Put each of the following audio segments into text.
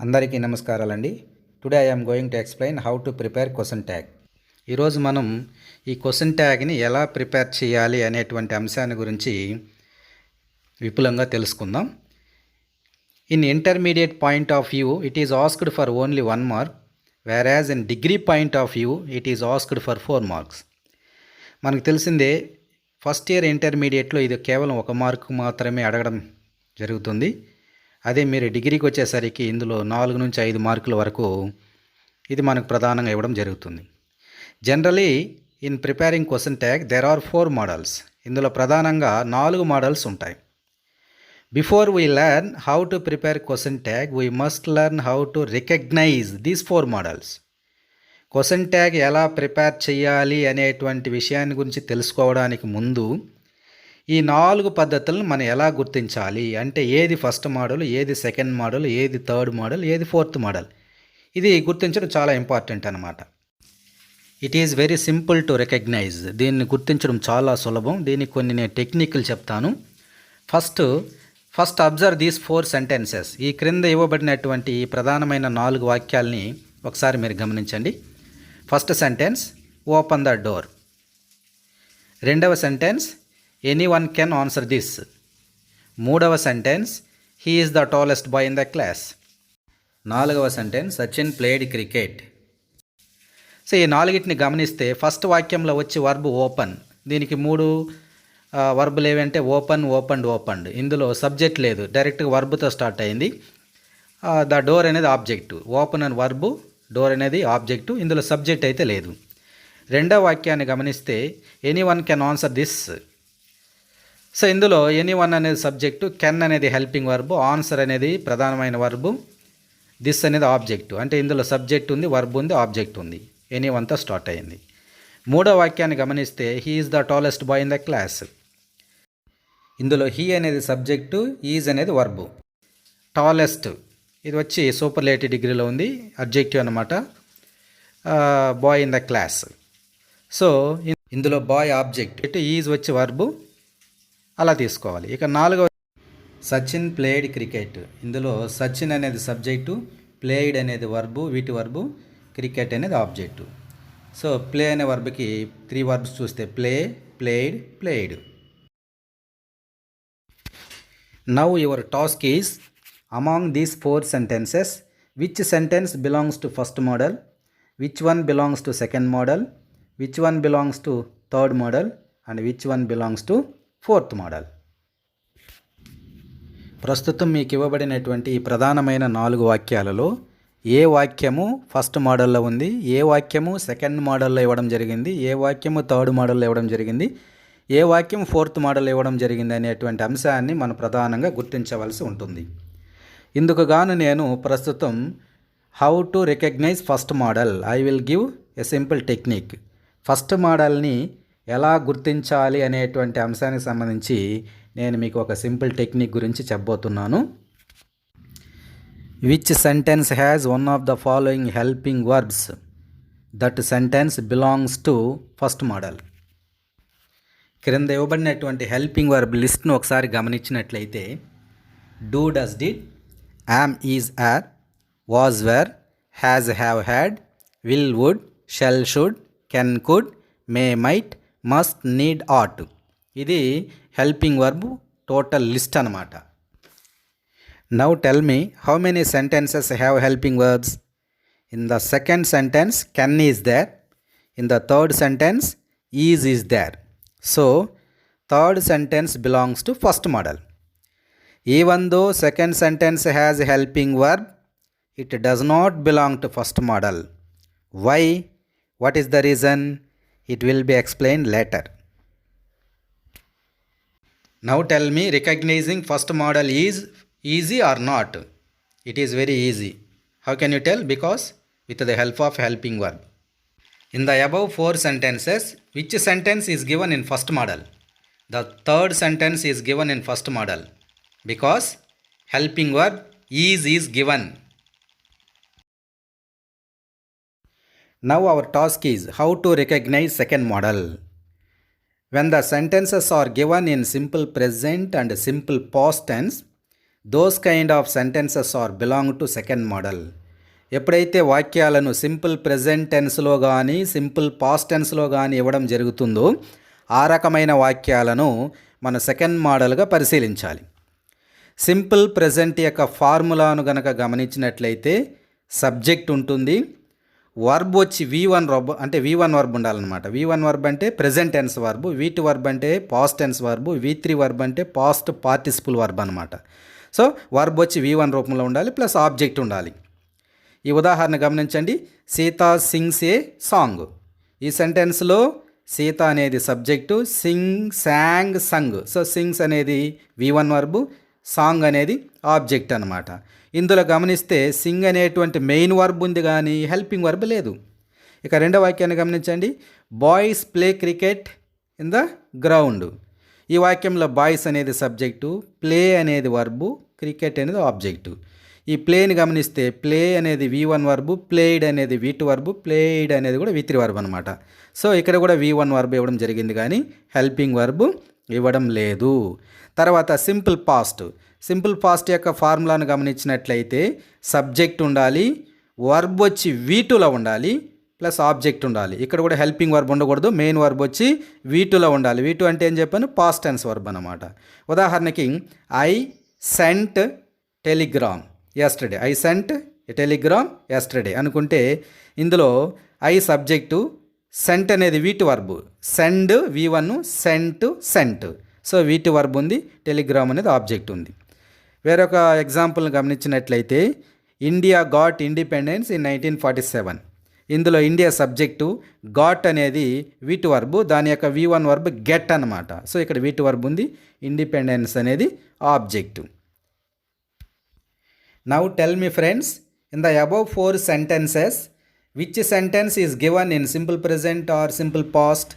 అందరికీ నమస్కారాలండి. Today I am going to explain how to prepare question tag. ఈరోజు మనం ఈ క్వశ్చన్ ట్యాగ్ని ఎలా ప్రిపేర్ చేయాలి అనేటువంటి అంశాన్ని గురించి విపులంగా తెలుసుకుందాం. In intermediate point of view it is asked for only 1 mark, వేరాజ్ in degree point of view it is asked for 4 marks. మనకు తెలిసిందే ఫస్ట్ ఇయర్ ఇంటర్మీడియట్లో ఇది కేవలం 1 మార్కు మాత్రమే అడగడం జరుగుతుంది. అదే మీరు డిగ్రీకి వచ్చేసరికి ఇందులో 4 నుంచి 5 మార్కుల వరకు ఇది మనకు ప్రధానంగా ఇవ్వడం జరుగుతుంది. Generally in preparing question tag there are 4 models. ఇందులో ప్రధానంగా 4 మోడల్స్ ఉంటాయి. Before we learn how to prepare question tag we must learn how to recognize these 4 models. Question tag ఎలా ప్రిపేర్ చేయాలి అనేటువంటి విషయాన్ని గురించి తెలుసుకోవడానికి ముందు ఈ 4 పద్ధతులను మనం ఎలా గుర్తించాలి అంటే ఏది ఫస్ట్ మోడల్, ఏది సెకండ్ మోడల్, ఏది థర్డ్ మోడల్, ఏది ఫోర్త్ మోడల్, ఇది గుర్తించడం చాలా ఇంపార్టెంట్ అన్నమాట. It is very simple to recognize. దీన్ని గుర్తించడం చాలా సులభం. దీనికి కొన్ని నేను టెక్నిక్లు చెప్తాను. First observe these 4 sentences. ఈ క్రింద ఇవ్వబడినటువంటి ఈ ప్రధానమైన 4 వాక్యాలని ఒకసారి మీరు గమనించండి. First sentence, open the door. రెండవ sentence, anyone can answer this. మూడవ sentence, he is the tallest boy in the class. నాలుగవ sentence, Sachin played cricket. So ఈ 4టిని గమనిస్తే ఫస్ట్ వాక్యంలో వచ్చి వర్బ్ ఓపెన్. దీనికి 3 వర్బులు ఏవంటే ఓపెన్, ఓపెన్డ్, ఓపెన్డ్. ఇందులో సబ్జెక్ట్ లేదు, డైరెక్ట్గా వర్బ్తో స్టార్ట్ అయింది. ద డోర్ అనేది ఆబ్జెక్టు. ఓపెన్ అని వర్బు, డోర్ అనేది ఆబ్జెక్టు. ఇందులో సబ్జెక్ట్ అయితే లేదు. రెండవ వాక్యాన్ని గమనిస్తే anyone can answer this. So ఇందులో ఎనీవన్ అనేది సబ్జెక్టు, కెన్ అనేది హెల్పింగ్ వర్బు, ఆన్సర్ అనేది ప్రధానమైన వర్బు, దిస్ అనేది ఆబ్జెక్టు. అంటే ఇందులో సబ్జెక్ట్ ఉంది, వర్బ్ ఉంది, ఆబ్జెక్ట్ ఉంది. ఎనీవన్తో స్టార్ట్ అయింది. మూడో వాక్యాన్ని గమనిస్తే he is the tallest boy in the class. ఇందులో హీ అనేది సబ్జెక్టు, ఈజ్ అనేది వర్బు. టాలెస్ట్ ఇది వచ్చి సూపర్లేటివ్ డిగ్రీలో ఉంది, అబ్జెక్టివ్ అనమాట. Bye in the class. So ఇందులో బాయ్ ఆబ్జెక్ట్, ఈజ్ వచ్చి వర్బు, అలా తీసుకోవాలి. ఇక 4వ, సచిన్ ప్లేడ్ క్రికెట్. ఇందులో సచిన్ అనేది సబ్జెక్టు, ప్లేయిడ్ అనేది వర్బు, వీటి వర్బు, క్రికెట్ అనేది ఆబ్జెక్టు. సో ప్లే అనే వర్బ్కి 3 వర్బ్స్ చూస్తే play, played, played. Now your task is among these 4 sentences which sentence belongs to first model, which one belongs to second model, which one belongs to third model and which one belongs to fourth model. ప్రస్తుతం మీకు ఇవ్వబడినటువంటి ఈ ప్రధానమైన 4 వాక్యాలలో ఏ వాక్యము first మోడల్లో ఉంది, ఏ వాక్యము second మోడల్లో ఇవ్వడం జరిగింది, ఏ వాక్యము థర్డ్ మోడల్లో ఇవ్వడం జరిగింది, ఏ వాక్యం ఫోర్త్ మోడల్ ఇవ్వడం జరిగింది అనేటువంటి అంశాన్ని మనం ప్రధానంగా గుర్తించవలసి ఉంటుంది. ఇందుకు గాను నేను ప్రస్తుతం how to recognize first model, I will give a simple technique. First మోడల్ని ఎలా గుర్తించాలి అనేటువంటి అంశానికి సంబంధించి నేను మీకు ఒక సింపుల్ టెక్నిక్ గురించి చెప్పబోతున్నాను. Which sentence has one of the following helping verbs, that sentence belongs to first model. క్రింద ఇవ్వబడినటువంటి హెల్పింగ్ వర్బ్ లిస్ట్ను ఒకసారి గమనించినట్లయితే do, does, did, am, is, are, was, were, has, have, had, will, would, shall, should, can, could, may, might, must, need, ought. ఇది helping verb total list అన్నమాట. Now tell me how many sentences have helping verbs. In the second sentence can is there, in the third sentence is there. So third sentence belongs to first model. Even though second sentence has helping verb, it does not belong to first model. Why? What is the reason? It will be explained later. Now tell me, recognizing first model is easy or not? It is very easy. How can you tell? Because with the help of helping verb. In the above 4 sentences, which sentence is given in first model? The third sentence is given in first model because helping verb is given. Now our task is how to recognize second model. When the sentences are given in simple present and simple past tense, those kind of sentences are belong to second model. ఎప్పుడైతే వాక్యాలను simple present టెన్స్లో కానీ simple past టెన్స్లో కానీ ఇవ్వడం జరుగుతుందో ఆ రకమైన వాక్యాలను మన సెకండ్ మోడల్గా పరిశీలించాలి. సింపుల్ ప్రెజెంట్ యొక్క ఫార్ములాను గనక గమనించినట్లయితే సబ్జెక్ట్ ఉంటుంది, వర్బ్ వచ్చి V1 వర్బ్ అంటే V1 వర్బ్ ఉండాలన్నమాట. V1 వర్బ్ అంటే present tense verb, V2 verb అంటే past tense verb, V3 verb అంటే పాస్ట్ పార్టిసిపుల్ వర్బ్ అనమాట. సో వర్బ్ వచ్చి V1 రూపంలో ఉండాలి ప్లస్ ఆబ్జెక్ట్ ఉండాలి. ఈ ఉదాహరణ గమనించండి. సీత సింగ్స్ ఏ సాంగ్. ఈ సెంటెన్స్లో సీత అనేది సబ్జెక్టు, శాంగ్ సంగ్. సో సింగ్స్ అనేది V1 వర్బ్, సాంగ్ అనేది ఆబ్జెక్ట్ అనమాట. ఇందులో గమనిస్తే సింగ్ అనేటువంటి మెయిన్ వర్బ్ ఉంది కానీ హెల్పింగ్ వర్బ్ లేదు. ఇక రెండో వాక్యాన్ని గమనించండి. Boys play cricket in the ground. ఈ వాక్యంలో బాయ్స్ అనేది సబ్జెక్టు, ప్లే అనేది వర్బు, క్రికెట్ అనేది ఆబ్జెక్టు. ఈ ప్లేని గమనిస్తే ప్లే అనేది V1 వర్బు, ప్లేయిడ్ అనేది V2 వర్బు, ప్లేయిడ్ అనేది కూడా V3 వర్బ్ అనమాట. సో ఇక్కడ కూడా V1 వర్బ్ ఇవ్వడం జరిగింది కానీ హెల్పింగ్ వర్బు ఇవ్వడం లేదు. తర్వాత సింపుల్ పాస్ట్. సింపుల్ పాస్ట్ యొక్క ఫార్ములాను గమనించినట్లయితే సబ్జెక్ట్ ఉండాలి, వర్బ్ వచ్చి V2లో ఉండాలి ప్లస్ ఆబ్జెక్ట్ ఉండాలి. ఇక్కడ కూడా హెల్పింగ్ వర్బ్ ఉండకూడదు, మెయిన్ వర్బ్ వచ్చి V2లో ఉండాలి. V2 అంటే ఏం చెప్పాను? పాస్ట్ టెన్స్ వర్బ్ అనమాట. ఉదాహరణకి I sent telegram yesterday. I sent telegram yesterday అనుకుంటే ఇందులో ఐ సబ్జెక్టు, సెంట్ అనేది V2 verb, send V1, sent. So V2 verb ఉంది, టెలిగ్రామ్ అనేది ఆబ్జెక్ట్ ఉంది. వేరొక ఎగ్జాంపుల్ని గమనించినట్లయితే ఇండియా గాట్ ఇండిపెండెన్స్ ఇన్ 1947. ఇందులో ఇండియా సబ్జెక్టు, గాట్ అనేది V2 వర్బ్, దాని యొక్క V1 వర్బ్ గెట్ అనమాట. సో ఇక్కడ V2 వర్బ్ ఉంది, ఇండిపెండెన్స్ అనేది object. Now tell me friends, in the above 4 sentences, which sentence is given in simple present or simple past?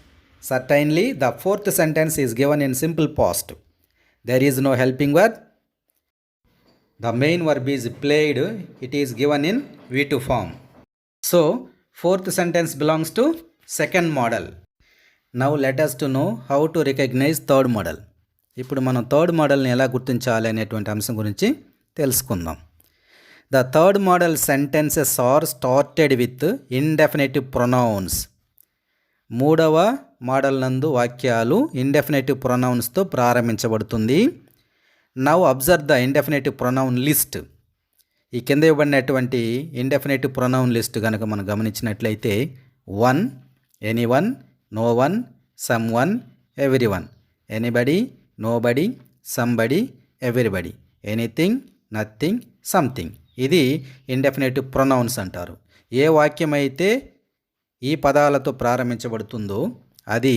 Certainly the fourth sentence is given in simple past. There is no helping verb. The main verb is played. It is given in V2 form. So fourth sentence belongs to second model. Now let us to know how to recognize third model. ఇప్పుడు మనం third మోడల్ని ఎలా గుర్తించాలి అనేటువంటి అంశం గురించి తెలుసుకుందాం. The third model sentences are started with indefinite pronouns. మూడవ మోడల్ నందు వాక్యాలు ఇండెఫినేటివ్ ప్రొనౌన్స్తో ప్రారంభించబడుతుంది. Now observe the ఇండెఫినేటివ్ pronoun list. ఈ కింద ఇవ్వబడినటువంటి ఇండెఫినేటివ్ ప్రొనౌన్ లిస్ట్ కనుక మనం గమనించినట్లయితే 1, anyone, no one, some one, everyone, anybody, nobody, somebody, everybody, anything, nothing, something. ఇది ఇండెఫినేటివ్ ప్రొనౌన్స్ అంటారు. ఏ వాక్యం అయితే ఈ పదాలతో ప్రారంభించబడుతుందో అది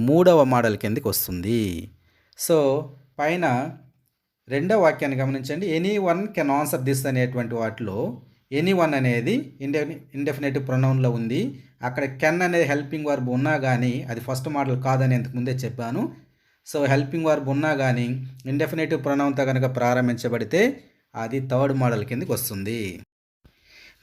మూడవ మోడల్ కిందకి వస్తుంది. సో పైన రెండవ వాక్యాన్ని గమనించండి. Any one can answer this అనేటువంటి వాటిలో ఎనీ వన్ అనేది ఇండెఫినేటివ్ ప్రొనౌన్లో ఉంది. అక్కడ కెన్ అనేది హెల్పింగ్ వర్బ్ ఉన్నా కానీ అది ఫస్ట్ మోడల్ కాదని ఇంతకు ముందే చెప్పాను. సో హెల్పింగ్ వర్బ్ ఉన్నా కానీ ఇండెఫినేటివ్ ప్రొనౌన్తో కనుక ప్రారంభించబడితే అది థర్డ్ మోడల్ కిందకి వస్తుంది.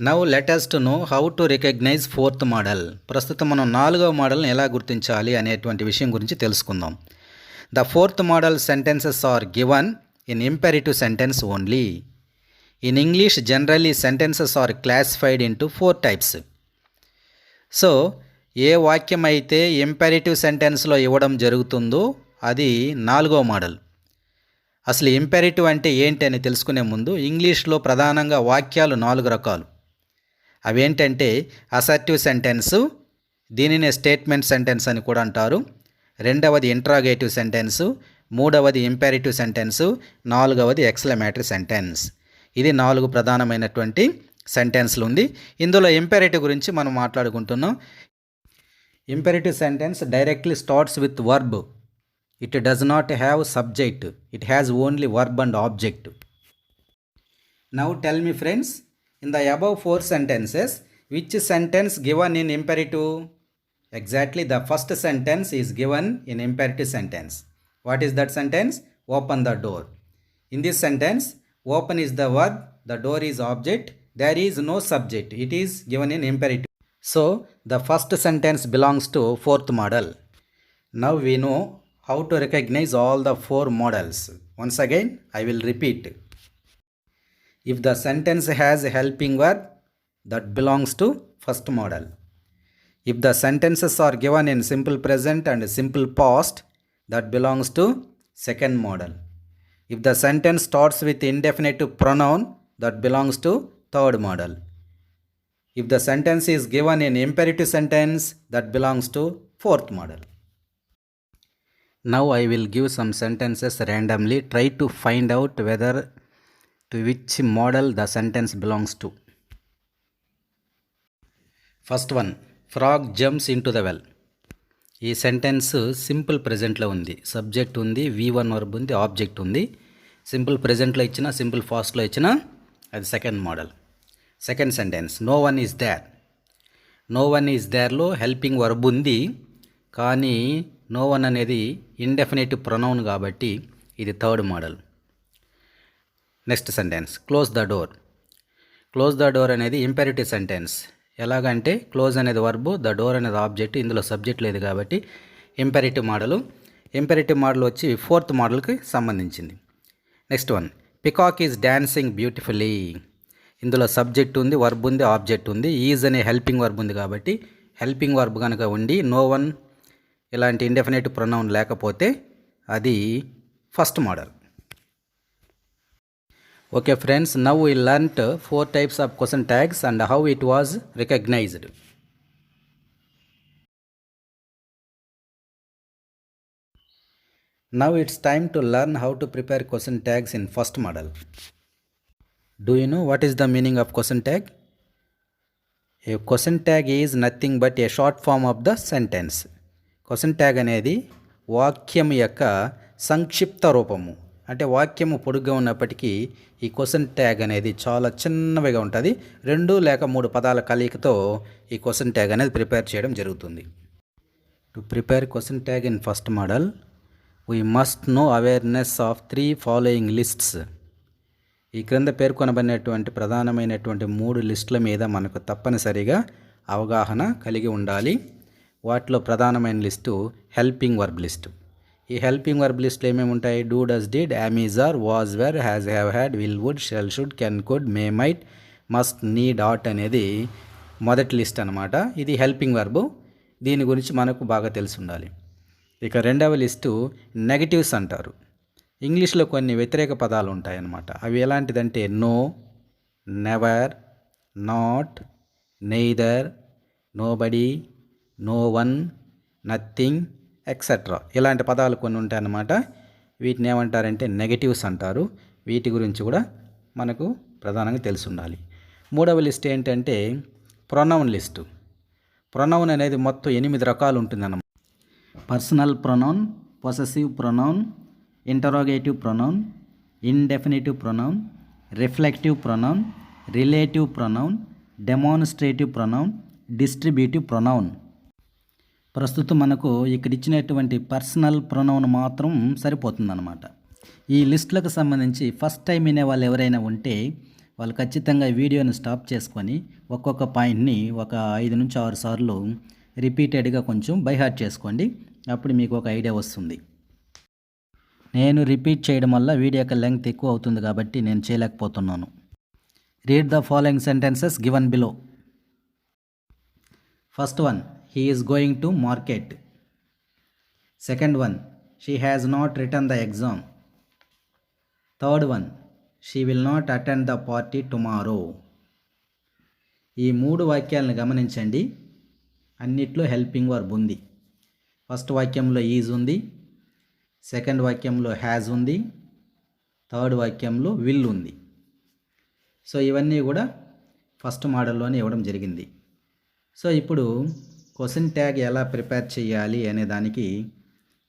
Now let us to know how to recognize fourth model. ప్రస్తుతం మనం నాలుగవ మోడల్ని ఎలా గుర్తించాలి అనేటువంటి విషయం గురించి తెలుసుకుందాం. The fourth model sentences are given in imperative sentence only. In English generally sentences are classified into 4 types. So ఏ వాక్యం అయితే ఇంపెరిటివ్ సెంటెన్స్లో ఇవ్వడం జరుగుతుందో అది నాలుగవ మోడల్. అసలు ఇంపెరిటివ్ అంటే ఏంటి అని తెలుసుకునే ముందు ఇంగ్లీష్లో ప్రధానంగా వాక్యాలు 4 రకాలు. అవేంటంటే అసర్టివ్ సెంటెన్సు, దీనినే స్టేట్మెంట్ సెంటెన్స్ అని కూడా అంటారు. రెండవది ఇంట్రాగేటివ్ సెంటెన్సు, మూడవది ఇంపెరిటివ్ సెంటెన్సు, నాలుగవది ఎక్స్క్లమేటరీ సెంటెన్స్. ఇది 4 ప్రధానమైనటువంటి సెంటెన్స్లు ఉంది. ఇందులో ఇంపెరిటివ్ గురించి మనం మాట్లాడుకుంటున్నాం. Imperative sentence directly starts with verb. It does not have subject. It has only verb and object. Now tell me friends, in the above 4 sentences, which sentence given in imperative? Exactly, the first sentence is given in imperative sentence. What is that sentence? Open the door. In this sentence, open is the verb, the door is object, there is no subject. It is given in imperative. So the first sentence belongs to fourth model. Now we know how to recognize all the 4 models. Once again, I will repeat. If the sentence has a helping verb, that belongs to first model. If the sentences are given in simple present and simple past, that belongs to second model. If the sentence starts with indefinitive pronoun, that belongs to third model. If the sentence is given in imperative sentence, that belongs to fourth model. Now I will give some sentences randomly. Try to find out whether to which model the sentence belongs to. First one, frog jumps into the well. ఈ sentence simple ప్రెజెంట్లో ఉంది. Subject ఉంది, V1 verb ఉంది, object ఉంది. Simple ప్రెజెంట్లో ఇచ్చిన, simple ఫాస్ట్లో ఇచ్చిన, అది second model. Second sentence, no one is there. No one is దేర్లో హెల్పింగ్ వర్బ్ ఉంది, కానీ నో వన్ అనేది ఇండెఫినేటివ్ ప్రొనౌన్ కాబట్టి ఇది third model. Next sentence, close the door. Close the door అనేది ఇంపెరిటివ్ సెంటెన్స్. ఎలాగంటే క్లోజ్ అనేది వర్బు, ద డోర్ అనేది ఆబ్జెక్ట్, ఇందులో సబ్జెక్ట్ లేదు కాబట్టి ఇంపెరిటివ్ మోడలు. ఇంపెరిటివ్ మోడల్ వచ్చి ఫోర్త్ మోడల్కి సంబంధించింది. Next one, peacock is dancing beautifully. ఇందులో సబ్జెక్ట్ ఉంది, వర్బ్ ఉంది, ఆబ్జెక్ట్ ఉంది. ఈజ్ అనే హెల్పింగ్ వర్బ్ ఉంది కాబట్టి హెల్పింగ్ వర్బ్ కనుక ఉండి నో వన్ ఇలాంటి ఇండెఫినేటివ్ ప్రొనౌన్ లేకపోతే అది first model. Okay friends, now we learnt 4 types of question tags and how it was recognized. Now it's time to learn how to prepare question tags in first model. Do you know what is the meaning of question tag? A question tag is nothing but a short form of the sentence. Question tag అనేది వాక్యం యొక్క సంక్షిప్త రూపము. అంటే వాక్యము పొడుగ్గా ఉన్నప్పటికీ ఈ క్వశ్చన్ ట్యాగ్ అనేది చాలా చిన్నవిగా ఉంటుంది. 2 లేక 3 పదాల కలయికతో ఈ క్వశ్చన్ ట్యాగ్ అనేది ప్రిపేర్ చేయడం జరుగుతుంది. To prepare question tag in first model we must know awareness of 3 following lists. ఈ క్రింద పేర్కొనబడినటువంటి ప్రధానమైనటువంటి 3 లిస్టుల మీద మనకు తప్పనిసరిగా అవగాహన కలిగి ఉండాలి. వాటిలో ప్రధానమైన లిస్టు హెల్పింగ్ వర్బ్ లిస్టు. ఈ హెల్పింగ్ వర్బ్ లిస్టులు ఏమేమి ఉంటాయి? Do, does, did, am, is, are, was, were, has, have, had, will, would, shall, should, can, could, may, might, must, need, ought అనేది మొదటి లిస్ట్ అనమాట. ఇది హెల్పింగ్ వర్బ్. దీని గురించి మనకు బాగా తెలిసి ఉండాలి. ఇక రెండవ లిస్టు నెగటివ్స్ అంటారు. ఇంగ్లీష్లో కొన్ని వ్యతిరేక పదాలు ఉంటాయన్నమాట. అవి ఎలాంటిదంటే no, never, not, neither, nobody, no one, నథింగ్, ఎక్సెట్రా ఇలాంటి పదాలు కొన్ని ఉంటాయన్నమాట. వీటిని ఏమంటారంటే నెగటివ్స్ అంటారు. వీటి గురించి కూడా మనకు ప్రధానంగా తెలిసి ఉండాలి. మూడవ లిస్ట్ ఏంటంటే ప్రొనౌన్ లిస్టు. ప్రొనౌన్ అనేది మొత్తం 8 రకాలు ఉంటుందన్నమాట. Personal pronoun, possessive pronoun, interrogative pronoun, indefinitive pronoun, reflective pronoun, relative pronoun, demonstrative pronoun, distributive pronoun. ప్రస్తుతం మనకు ఇక్కడ ఇచ్చినటువంటి పర్సనల్ ప్రొనౌన్ మాత్రం సరిపోతుందన్నమాట. ఈ లిస్టులకు సంబంధించి ఫస్ట్ టైం వినే వాళ్ళు ఎవరైనా ఉంటే వాళ్ళు ఖచ్చితంగా వీడియోని స్టాప్ చేసుకొని ఒక్కొక్క పాయింట్ని ఒక 5 నుంచి 6 సార్లు రిపీటెడ్గా కొంచెం బైహార్ట్ చేసుకోండి. అప్పుడు మీకు ఒక ఐడియా వస్తుంది. నేను రిపీట్ చేయడం వల్ల వీడియో యొక్క లెంగ్త్ ఎక్కువ అవుతుంది కాబట్టి నేను చేయలేకపోతున్నాను. Read the following sentences given below. First one, he is going to market. Second one, she has not written the exam. Third one, she will not attend the party tomorrow. ఈ 3 వాక్యాలను గమనించండి. అన్నిట్లో helping verb ఉంది. First వాక్యంలో is ఉంది, second వాక్యంలో has ఉంది, third వాక్యంలో విల్ ఉంది. సో ఇవన్నీ కూడా ఫస్ట్ మోడల్లోనే ఇవ్వడం జరిగింది. సో ఇప్పుడు క్వశ్చన్ ట్యాగ్ ఎలా ప్రిపేర్ చేయాలి అనే దానికి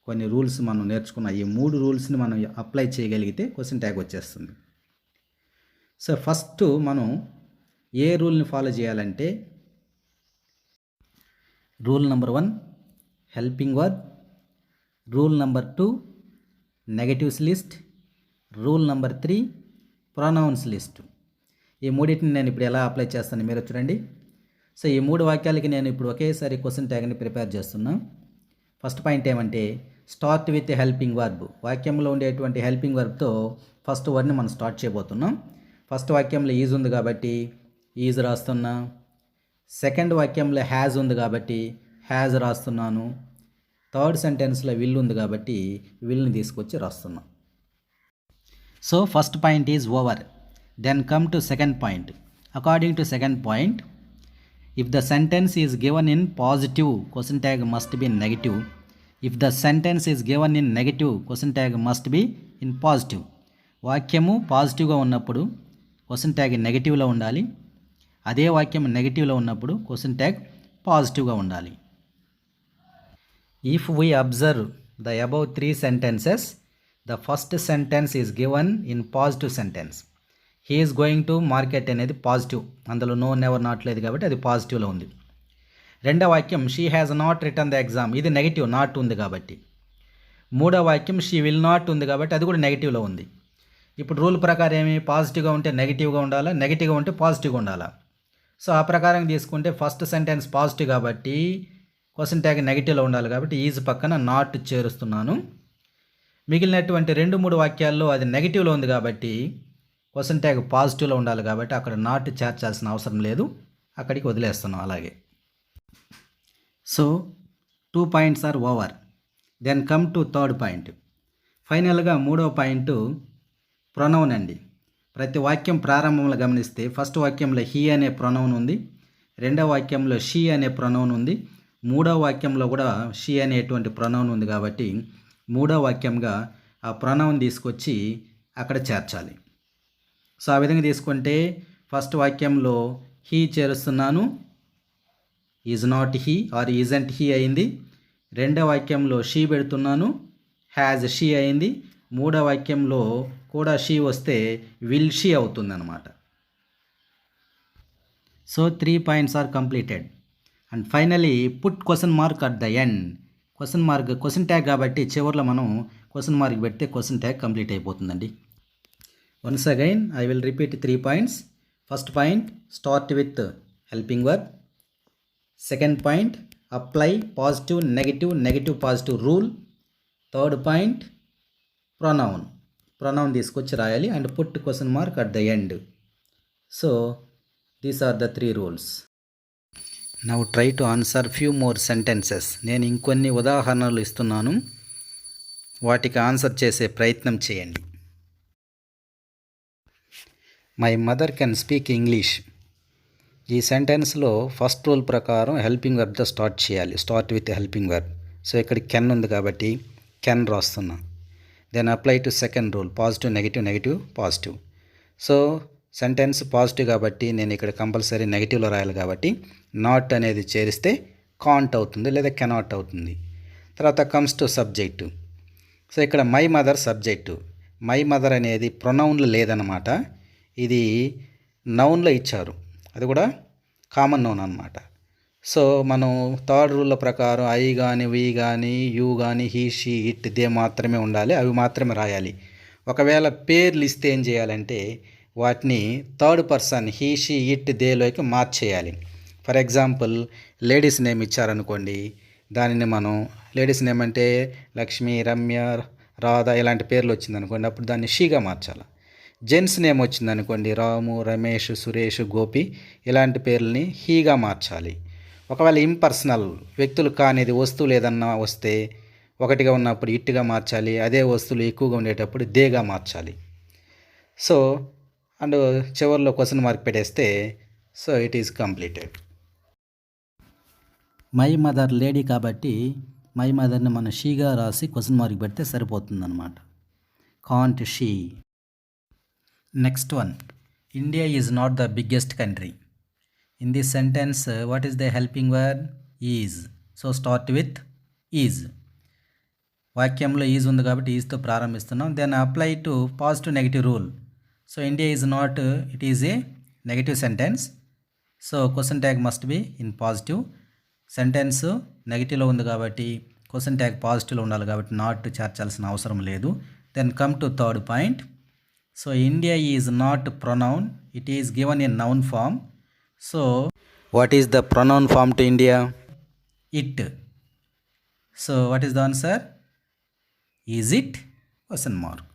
కొన్ని రూల్స్ మనం నేర్చుకున్నాం. ఈ 3 రూల్స్ని మనం అప్లై చేయగలిగితే క్వశ్చన్ ట్యాగ్ వచ్చేస్తుంది. సో ఫస్ట్ మనం ఏ రూల్ని ఫాలో చేయాలంటే rule number 1 helping verb, rule number 2 negatives list, rule number 3 pronouns list. ఈ మూడింటిని నేను ఇప్పుడు ఎలా అప్లై చేస్తాను మీరు చూడండి. సో ఈ 3 వాక్యాలకి నేను ఇప్పుడు ఒకేసారి క్వశ్చన్ ట్యాగ్ని ప్రిపేర్ చేస్తున్నా. ఫస్ట్ పాయింట్ ఏమంటే స్టార్ట్ విత్ హెల్పింగ్ వర్బ్. వాక్యంలో ఉండేటువంటి హెల్పింగ్ వర్బ్తో ఫస్ట్ వర్డ్ని మనం స్టార్ట్ చేయబోతున్నాం. ఫస్ట్ వాక్యంలో ఈజ్ ఉంది కాబట్టి ఈజ్ రాస్తున్నా. సెకండ్ వాక్యంలో హ్యాజ్ ఉంది కాబట్టి హ్యాజ్ రాస్తున్నాను. థర్డ్ సెంటెన్స్లో విల్ ఉంది కాబట్టి విల్ని తీసుకొచ్చి రాస్తున్నా. So first point is over. Then come to second point. According to second point, if the sentence is given in positive, question tag must be negative. If the sentence is given in negative, question tag must be in positive. వాక్యము పాజిటివ్గా ఉన్నప్పుడు question tag నెగిటివ్లో ఉండాలి. అదే వాక్యం నెగిటివ్లో ఉన్నప్పుడు question tag పాజిటివ్గా ఉండాలి. If we observe the above 3 sentences, the first sentence is given in positive sentence. He is going to market అనేది పాజిటివ్, అందులో నో నెవర్ నాట్ లేదు కాబట్టి అది పాజిటివ్లో ఉంది. రెండో వాక్యం she has not return the exam, ఇది నెగిటివ్, నాట్ ఉంది కాబట్టి. మూడో వాక్యం షీ విల్ నాట్ ఉంది కాబట్టి అది కూడా నెగిటివ్లో ఉంది. ఇప్పుడు రూల్ ప్రకారం ఏమి, పాజిటివ్గా ఉంటే నెగిటివ్గా ఉండాలా, నెగిటివ్గా ఉంటే పాజిటివ్గా ఉండాలా. సో ఆ ప్రకారం తీసుకుంటే ఫస్ట్ సెంటెన్స్ పాజిటివ్ కాబట్టి క్వశ్చన్ ట్యాగ్ నెగిటివ్లో ఉండాలి కాబట్టి ఈజ్ పక్కన నాట్ చేరుస్తున్నాను. మిగిలినటువంటి 2-3 వాక్యాల్లో అది నెగిటివ్లో ఉంది కాబట్టి క్వశ్చన్ ట్యాగ్ పాజిటివ్లో ఉండాలి కాబట్టి అక్కడ నాట్ చేర్చాల్సిన అవసరం లేదు, అక్కడికి వదిలేస్తున్నాం అలాగే. So 2 points are over. Then come to third point. ఫైనల్గా మూడవ పాయింట్ ప్రొనౌన్ అండి. ప్రతి వాక్యం ప్రారంభంలో గమనిస్తే ఫస్ట్ వాక్యంలో హీ అనే ప్రొనౌన్ ఉంది, రెండవ వాక్యంలో షీ అనే ప్రొనౌన్ ఉంది, మూడవ వాక్యంలో కూడా షీ అనేటువంటి ప్రొనౌన్ ఉంది కాబట్టి మూడవ వాక్యంగా ఆ ప్రొనౌన్ తీసుకొచ్చి అక్కడ చేర్చాలి. సో ఆ విధంగా తీసుకుంటే ఫస్ట్ వాక్యంలో హీ చేరుస్తున్నాను, is not he or isn't he అయింది. రెండో వాక్యంలో షీ పెడుతున్నాను, హ్యాజ్ షీ అయింది. మూడో వాక్యంలో కూడా షీ వస్తే విల్ షీ అవుతుంది అన్నమాట. So 3 points are completed. And finally put question mark at the end. Question tag కాబట్టి చివరిలో మనం క్వశ్చన్ మార్క్ పెడితే క్వశ్చన్ ట్యాగ్ కంప్లీట్ అయిపోతుందండి. Once again, I will repeat 3 points. First point, start with helping verb. Second point, apply positive, negative, positive rule. Third point, pronoun తీసుకొచ్చి రాయాలి and put question mark at the end. So, these are the 3 rules. Now try to answer few more sentences. నేను ఇంకొన్ని ఉదాహరణలు ఇస్తున్నాను, వాటికి answer చేసే ప్రయత్నం చేయండి. My mother can speak English. ఈ సెంటెన్స్లో ఫస్ట్ రూల్ ప్రకారం హెల్పింగ్ వర్బ్తో స్టార్ట్ చేయాలి, start with helping verb. So ఇక్కడ కెన్ ఉంది కాబట్టి కెన్ రాస్తున్నా. Then apply to second rule, positive negative positive. So sentence positive కాబట్టి నేను ఇక్కడ కంపల్సరీ నెగిటివ్లో రాయాలి కాబట్టి నాట్ అనేది చేరిస్తే కాంట్ అవుతుంది లేదా కెనాట్ అవుతుంది. తర్వాత కమ్స్ టు సబ్జెక్టు. సో ఇక్కడ my mother subject. My mother అనేది ప్రొనౌన్లో లేదన్నమాట, ఇది నౌన్లో ఇచ్చారు, అది కూడా కామన్ నౌన్ అనమాట. సో మనం థర్డ్ రూల్ ప్రకారం ఐ కానీ వి కానీ యూ కానీ హీ షీ ఇట్ దే మాత్రమే ఉండాలి, అవి మాత్రమే రాయాలి. ఒకవేళ పేర్లు ఇస్తే ఏం చేయాలంటే వాటిని third person he she it దేలోకి మార్చేయాలి. ఫర్ ఎగ్జాంపుల్ లేడీస్ నేమ్ ఇచ్చారనుకోండి, దానిని మనం లేడీస్ నేమ్ అంటే లక్ష్మి, రమ్య, రాధ ఇలాంటి పేర్లు వచ్చిందనుకోండి, అప్పుడు దాన్ని షీగా మార్చాలి. జెంట్స్ నేమ్ వచ్చిందనుకోండి, రాము, రమేష్, సురేష్, గోపి ఇలాంటి పేర్లని హీగా మార్చాలి. ఒకవేళ ఇంపర్సనల్ వ్యక్తులు కానిది వస్తువులు ఏదన్నా వస్తే ఒకటిగా ఉన్నప్పుడు ఇట్టుగా మార్చాలి, అదే వస్తువులు ఎక్కువగా ఉండేటప్పుడు దేగా మార్చాలి. సో అండ్ చివరిలో క్వశ్చన్ మార్క్ పెట్టేస్తే so it is completed. My mother lady కాబట్టి మై మదర్ని మనం షీగా రాసి క్వశ్చన్ మార్క్ పెడితే సరిపోతుందన్నమాట. Can't she. Next one, India is not the biggest country. In this sentence what is the helping verb? Is. So start with is. వాక్యంలో is ఉంది కాబట్టి ఈజ్తో ప్రారంభిస్తున్నాం. Then apply to positive negative rule. So India is not, it is a negative sentence. So question tag must be in positive. Sentence నెగిటివ్లో ఉంది కాబట్టి question tag పాజిటివ్లో ఉండాలి కాబట్టి నాట్ చేర్చాల్సిన అవసరం లేదు. Then come to third point. So India is not pronoun, it is given in noun form. So what is the pronoun form to India? It. So what is the answer? Is it? Question mark.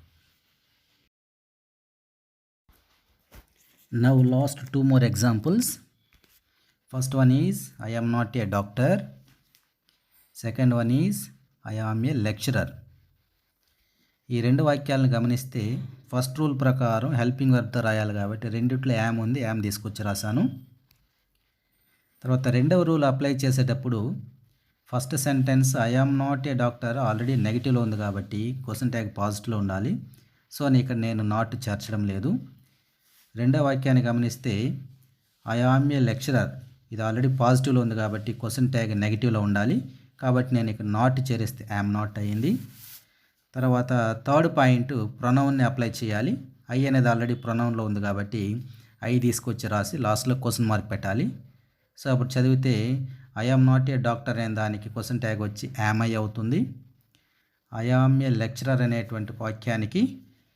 Now last two more examples. First one is I am not a doctor. Second one is I am a lecturer. ఈ రెండు వాక్యాలను గమనిస్తే first rule ప్రకారం helping వర్బ్తో రాయాలి కాబట్టి రెండిట్లో yam ఉంది, yam తీసుకొచ్చి రాశాను. తర్వాత రెండవ రూల్ అప్లై చేసేటప్పుడు first sentence I am not a doctor already నెగిటివ్లో ఉంది కాబట్టి క్వశ్చన్ ట్యాగ్ పాజిటివ్లో ఉండాలి. సో ఇక్కడ నేను నాట్ చేర్చడం లేదు. రెండవ వాక్యాన్ని గమనిస్తే ఐ ఆమ్ ఏ లెక్చరర్, ఇది ఆల్రెడీ పాజిటివ్లో ఉంది కాబట్టి క్వశ్చన్ ట్యాగ్ నెగిటివ్లో ఉండాలి. కాబట్టి నేను ఇక్కడ నాట్ చేరిస్తే యామ్ నాట్ అయ్యింది. తర్వాత థర్డ్ పాయింట్ ప్రొనౌన్ని అప్లై చేయాలి. ఐ అనేది ఆల్రెడీ ప్రొనౌన్లో ఉంది కాబట్టి ఐ తీసుకొచ్చి రాసి లాస్ట్లో క్వశ్చన్ మార్క్ పెట్టాలి. సో అప్పుడు చదివితే I am not a doctor అనే దానికి క్వశ్చన్ ట్యాగ్ వచ్చి యామ్ ఐ అవుతుంది. ఐ ఆమ్ ఏ లెక్చరర్ అనేటువంటి వాక్యానికి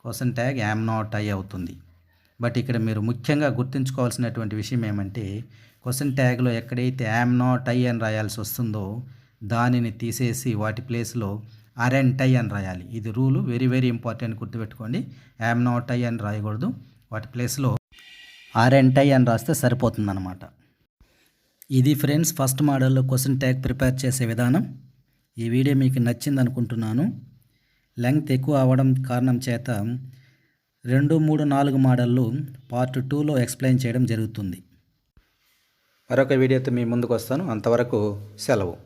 question tag am not I అవుతుంది. బట్ ఇక్కడ మీరు ముఖ్యంగా గుర్తుంచుకోవాల్సినటువంటి విషయం ఏమంటే క్వశ్చన్ ట్యాగ్లో ఎక్కడైతే యామ్ నాట్ ఐ అని రాయాల్సి వస్తుందో దానిని తీసేసి వాటి ప్లేస్లో ఆర్ఎంట్ ఐ అని రాయాలి. ఇది రూలు, వెరీ వెరీ ఇంపార్టెంట్, గుర్తుపెట్టుకోండి. యామ్ నాట్ ఐ అని రాయకూడదు, వాటి ప్లేస్లో ఆర్ఎంట్ ఐ అని రాస్తే సరిపోతుందన్నమాట. ఇది ఫ్రెండ్స్ ఫస్ట్ మోడల్లో క్వశ్చన్ ట్యాగ్ ప్రిపేర్ చేసే విధానం. ఈ వీడియో మీకు నచ్చింది అనుకుంటున్నాను. లెంగ్త్ ఎక్కువ అవ్వడం కారణం చేత 2, 3, 4 మోడళ్ళు పార్ట్ 2లో ఎక్స్ప్లెయిన్ చేయడం జరుగుతుంది. మరొక వీడియోతో మీ ముందుకు వస్తాను. అంతవరకు సెలవు.